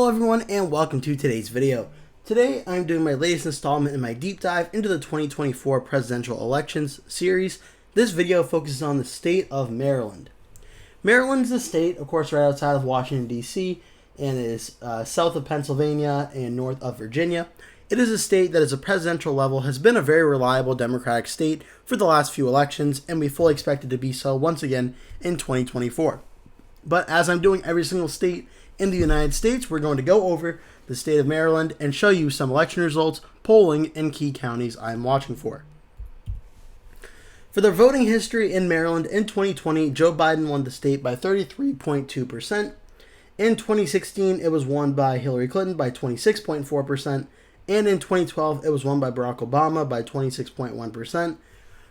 Hello everyone and welcome to today's video. Today I'm doing my latest installment in my deep dive into the 2024 presidential elections series. This video focuses on the state of Maryland. Maryland is a state, of course, right outside of Washington, D.C. and is south of Pennsylvania and north of Virginia. It is a state that at a presidential level has been a very reliable Democratic state for the last few elections, and we fully expect it to be so once again in 2024. But as I'm doing every single state in the United States, we're going to go over the state of Maryland and show you some election results, polling, and key counties I'm watching for. For the voting history in Maryland in 2020, Joe Biden won the state by 33.2%. In 2016, it was won by Hillary Clinton by 26.4%. And in 2012, it was won by Barack Obama by 26.1%.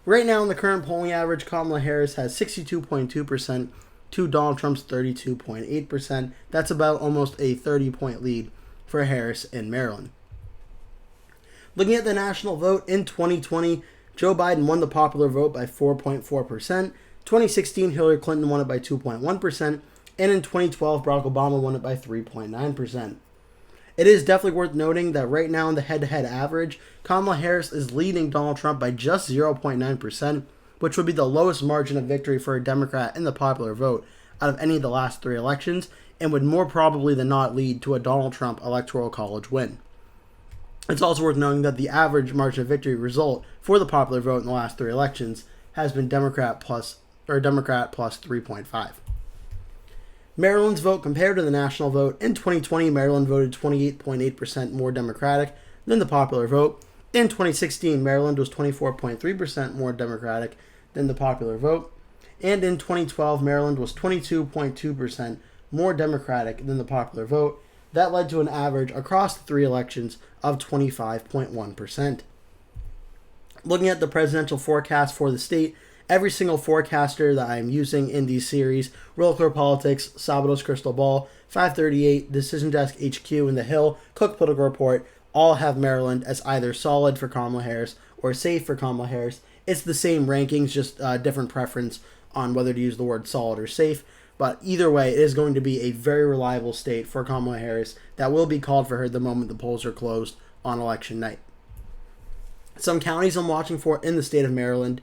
Right now, in the current polling average, Kamala Harris has 62.2%. to Donald Trump's 32.8%. That's about almost a 30-point lead for Harris in Maryland. Looking at the national vote in 2020, Joe Biden won the popular vote by 4.4%. 2016, Hillary Clinton won it by 2.1%. And in 2012, Barack Obama won it by 3.9%. It is definitely worth noting that right now in the head-to-head average, Kamala Harris is leading Donald Trump by just 0.9%. which would be the lowest margin of victory for a Democrat in the popular vote out of any of the last three elections, and would more probably than not lead to a Donald Trump electoral college win. It's also worth noting that the average margin of victory result for the popular vote in the last three elections has been Democrat plus 3.5. Maryland's vote compared to the national vote in 2020, Maryland voted 28.8% more Democratic than the popular vote. In 2016, Maryland was 24.3% more Democratic than the popular vote. And in 2012, Maryland was 22.2% more Democratic than the popular vote. That led to an average across the three elections of 25.1%. Looking at the presidential forecast for the state, every single forecaster that I'm using in these series, Real Clear Politics, Sabados Crystal Ball, 538, Decision Desk HQ, and The Hill, Cook Political Report, all have Maryland as either solid for Kamala Harris or safe for Kamala Harris. It's the same rankings, just different preference on whether to use the word solid or safe. But either way, it is going to be a very reliable state for Kamala Harris that will be called for her the moment the polls are closed on election night. Some counties I'm watching for in the state of Maryland.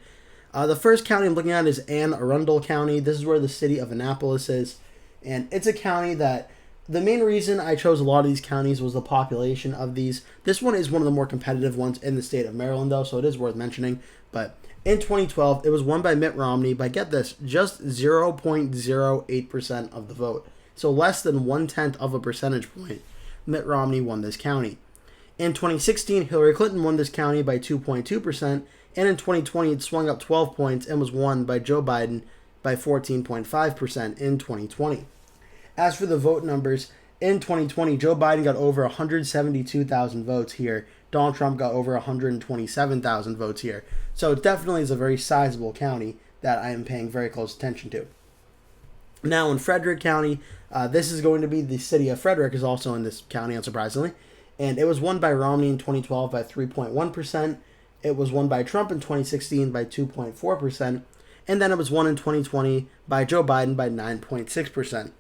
The first county I'm looking at is Anne Arundel County. This is where the city of Annapolis is. And it's a county that the main reason I chose a lot of these counties was the population of these. This one is one of the more competitive ones in the state of Maryland, though, so it is worth mentioning. But in 2012, it was won by Mitt Romney by, get this, just 0.08% of the vote. So less than 1/10 of a percentage point, Mitt Romney won this county. In 2016, Hillary Clinton won this county by 2.2%, and in 2020, it swung up 12 points and was won by Joe Biden by 14.5% in 2020. As for the vote numbers, in 2020, Joe Biden got over 172,000 votes here. Donald Trump got over 127,000 votes here. So it definitely is a very sizable county that I am paying very close attention to. Now in Frederick County, this is going to be the city of Frederick is also in this county, unsurprisingly. And it was won by Romney in 2012 by 3.1%. It was won by Trump in 2016 by 2.4%. And then it was won in 2020 by Joe Biden by 9.6%.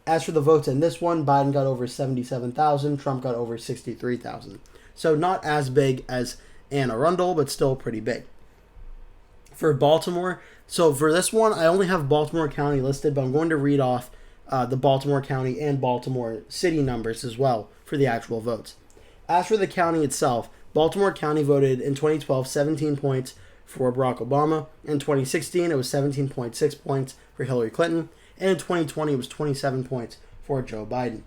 As for the votes in this one, Biden got over 77,000, Trump got over 63,000. So not as big as Anne Arundel, but still pretty big. For Baltimore, so for this one, I only have Baltimore County listed, but I'm going to read off the Baltimore County and Baltimore City numbers as well for the actual votes. As for the county itself, Baltimore County voted in 2012 17 points for Barack Obama. In 2016, it was 17.6 points for Hillary Clinton. And in 2020, it was 27 points for Joe Biden.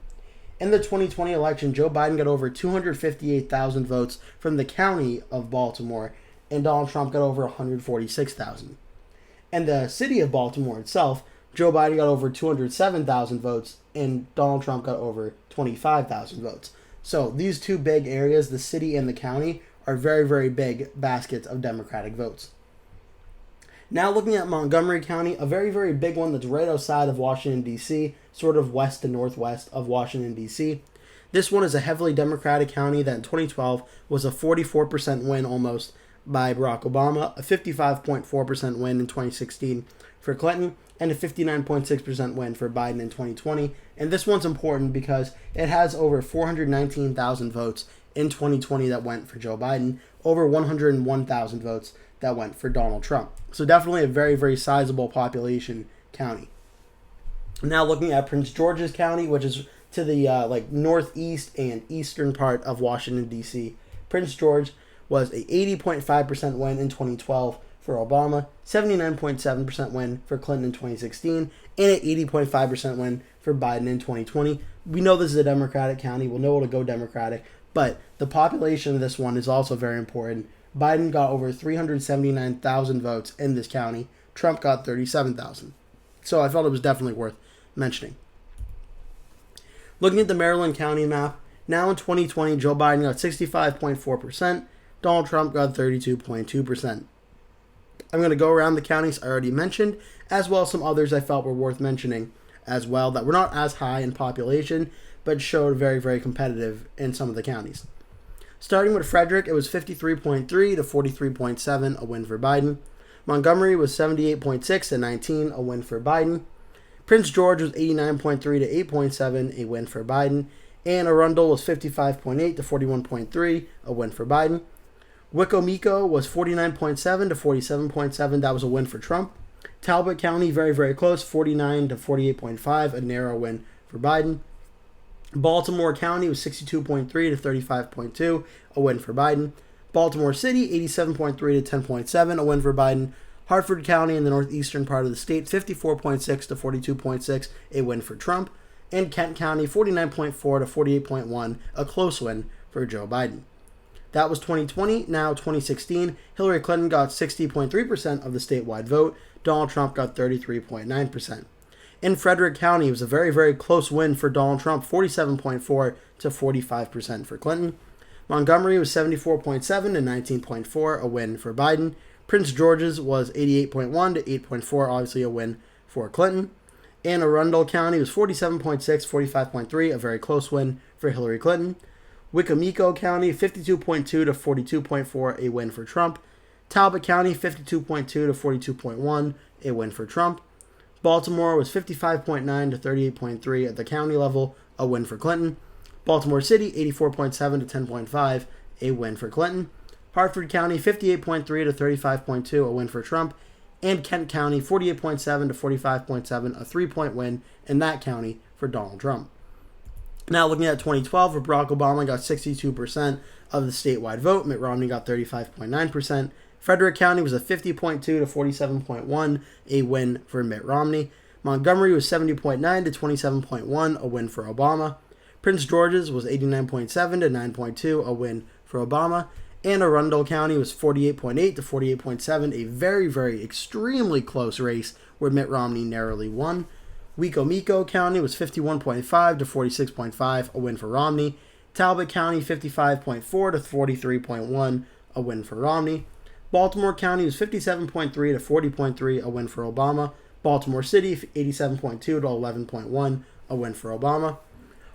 In the 2020 election, Joe Biden got over 258,000 votes from the county of Baltimore, and Donald Trump got over 146,000. In the city of Baltimore itself, Joe Biden got over 207,000 votes, and Donald Trump got over 25,000 votes. So these two big areas, the city and the county, are very, very big baskets of Democratic votes. Now looking at Montgomery County, a very, very big one that's right outside of Washington, D.C., sort of west to northwest of Washington, D.C. This one is a heavily Democratic county that in 2012 was a 44% win almost by Barack Obama, a 55.4% win in 2016 for Clinton, and a 59.6% win for Biden in 2020. And this one's important because it has over 419,000 votes in 2020 that went for Joe Biden, over 101,000 votes that went for Donald Trump. So definitely a very, very sizable population county. Now looking at Prince George's County, which is to the northeast and eastern part of Washington, D.C. Prince George was a 80.5% win in 2012 for Obama, 79.7% win for Clinton in 2016, and an 80.5% win for Biden in 2020. We know this is a Democratic county. We'll know it'll go Democratic, but the population of this one is also very important. Biden got over 379,000 votes in this county. Trump got 37,000. So I felt it was definitely worth mentioning. Looking at the Maryland County map, now in 2020, Joe Biden got 65.4%. Donald Trump got 32.2%. I'm going to go around the counties I already mentioned, as well as some others I felt were worth mentioning as well that were not as high in population, but showed very, very competitive in some of the counties. Starting with Frederick, it was 53.3 to 43.7, a win for Biden. Montgomery was 78.6 to 19, a win for Biden. Prince George was 89.3 to 8.7, a win for Biden. And Arundel was 55.8 to 41.3, a win for Biden. Wicomico was 49.7 to 47.7, that was a win for Trump. Talbot County, very, very close, 49 to 48.5, a narrow win for Biden. Baltimore County was 62.3 to 35.2, a win for Biden. Baltimore City, 87.3 to 10.7, a win for Biden. Hartford County in the northeastern part of the state, 54.6 to 42.6, a win for Trump. And Kent County, 49.4 to 48.1, a close win for Joe Biden. That was 2020. Now 2016, Hillary Clinton got 60.3% of the statewide vote. Donald Trump got 33.9%. In Frederick County, it was a very, very close win for Donald Trump, 47.4 to 45% for Clinton. Montgomery was 74.7 to 19.4, a win for Biden. Prince George's was 88.1 to 8.4, obviously a win for Clinton. And Arundel County was 47.6, 45.3, a very close win for Hillary Clinton. Wicomico County, 52.2 to 42.4, a win for Trump. Talbot County, 52.2 to 42.1, a win for Trump. Baltimore was 55.9 to 38.3 at the county level, a win for Clinton. Baltimore City, 84.7 to 10.5, a win for Clinton. Hartford County, 58.3 to 35.2, a win for Trump. And Kent County, 48.7 to 45.7, a 3-point win in that county for Donald Trump. Now looking at 2012, where Barack Obama got 62% of the statewide vote, Mitt Romney got 35.9%. Frederick County was a 50.2 to 47.1, a win for Mitt Romney. Montgomery was 70.9 to 27.1, a win for Obama. Prince George's was 89.7 to 9.2, a win for Obama. And Arundel County was 48.8 to 48.7, a very, very extremely close race where Mitt Romney narrowly won. Wicomico County was 51.5 to 46.5, a win for Romney. Talbot County 55.4 to 43.1, a win for Romney. Baltimore County was 57.3 to 40.3, a win for Obama. Baltimore City 87.2 to 11.1, a win for Obama.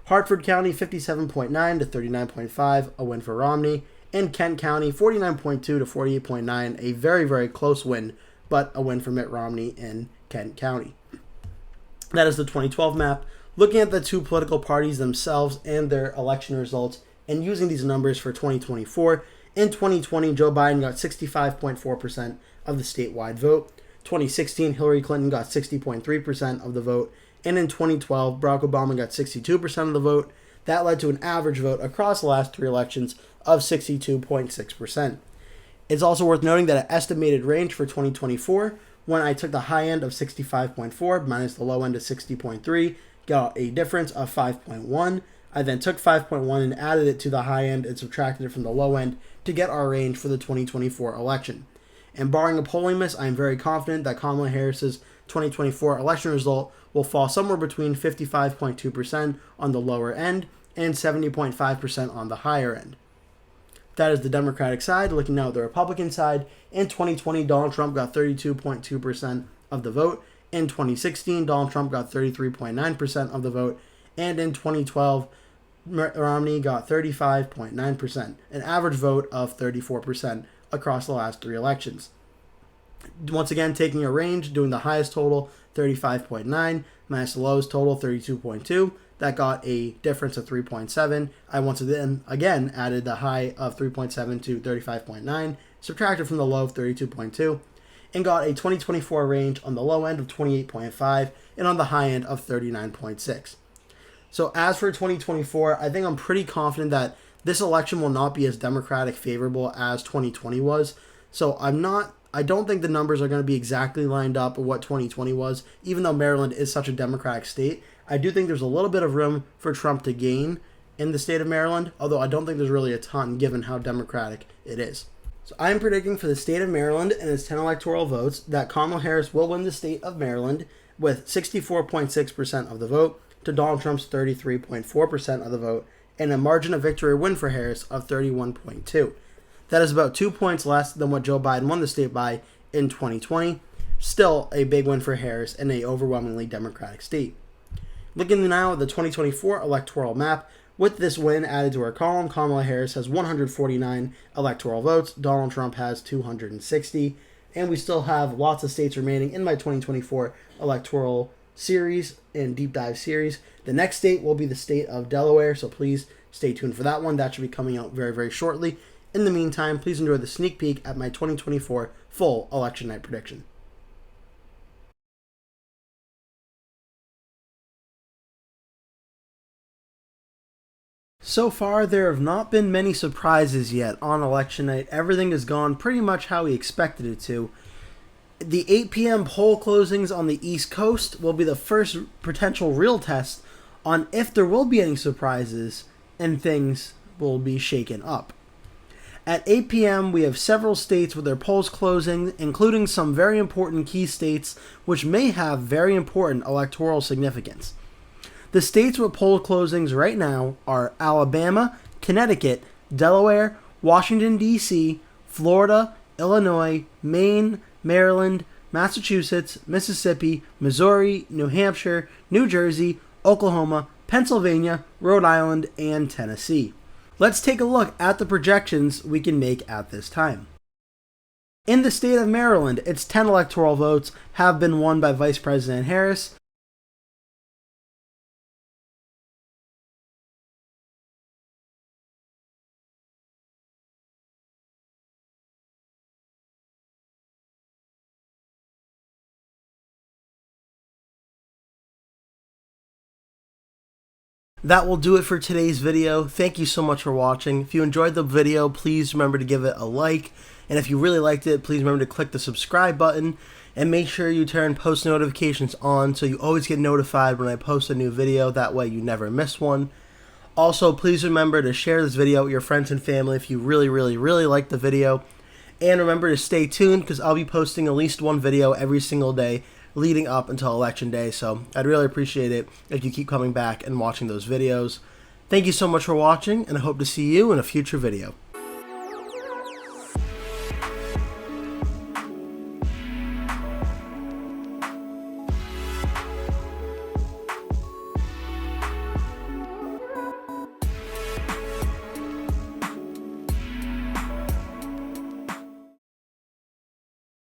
Hartford County 57.9 to 39.5, a win for Romney. And Kent County 49.2 to 48.9, a very, very close win, but a win for Mitt Romney in Kent County. That is the 2012 map. Looking at the two political parties themselves and their election results and using these numbers for 2024, in 2020, Joe Biden got 65.4% of the statewide vote. 2016, Hillary Clinton got 60.3% of the vote. And in 2012, Barack Obama got 62% of the vote. That led to an average vote across the last three elections of 62.6%. It's also worth noting that an estimated range for 2024, when I took the high end of 65.4 minus the low end of 60.3, got a difference of 5.1. I then took 5.1 and added it to the high end and subtracted it from the low end to get our range for the 2024 election. And barring a polling miss, I am very confident that Kamala Harris's 2024 election result will fall somewhere between 55.2% on the lower end and 70.5% on the higher end. That is the Democratic side. Looking now at the Republican side, in 2020, Donald Trump got 32.2% of the vote. In 2016, Donald Trump got 33.9% of the vote. And in 2012, Mitt Romney got 35.9%, an average vote of 34% across the last three elections. Once again, taking a range, doing the highest total 35.9, minus the lowest total, 32.2. That got a difference of 3.7. I once again added the high of 3.7 to 35.9, subtracted from the low of 32.2, and got a 2024 range on the low end of 28.5 and on the high end of 39.6. So as for 2024, I think I'm pretty confident that this election will not be as Democratic favorable as 2020 was. So I don't think the numbers are going to be exactly lined up with what 2020 was, even though Maryland is such a Democratic state. I do think there's a little bit of room for Trump to gain in the state of Maryland, although I don't think there's really a ton given how Democratic it is. So I'm predicting for the state of Maryland and its 10 electoral votes that Kamala Harris will win the state of Maryland with 64.6% of the vote to Donald Trump's 33.4% of the vote, and a margin of victory win for Harris of 31.2. That is about 2 points less than what Joe Biden won the state by in 2020. Still a big win for Harris in an overwhelmingly Democratic state. Looking now at the 2024 electoral map, with this win added to our column, Kamala Harris has 149 electoral votes, Donald Trump has 260, and we still have lots of states remaining in my 2024 electoral series and deep dive series. The next state will be the state of Delaware, so please stay tuned for that one. That should be coming out very, very shortly. In the meantime, please enjoy the sneak peek at my 2024 full election night prediction. So far, there have not been many surprises yet on election night. Everything has gone pretty much how we expected it to. The 8 p.m. poll closings on the East Coast will be the first potential real test on if there will be any surprises and things will be shaken up. At 8 p.m., we have several states with their polls closing, including some very important key states which may have very important electoral significance. The states with poll closings right now are Alabama, Connecticut, Delaware, Washington, D.C., Florida, Illinois, Maine, Maryland, Massachusetts, Mississippi, Missouri, New Hampshire, New Jersey, Oklahoma, Pennsylvania, Rhode Island, and Tennessee. Let's take a look at the projections we can make at this time. In the state of Maryland, its 10 electoral votes have been won by Vice President Harris. That will do it for today's video. Thank you so much for watching. If you enjoyed the video, please remember to give it a like. And if you really liked it, please remember to click the subscribe button. And make sure you turn post notifications on so you always get notified when I post a new video. That way you never miss one. Also, please remember to share this video with your friends and family if you really like the video. And remember to stay tuned because I'll be posting at least one video every single day leading up until Election Day, so I'd really appreciate it if you keep coming back and watching those videos. Thank you so much for watching, and I hope to see you in a future video.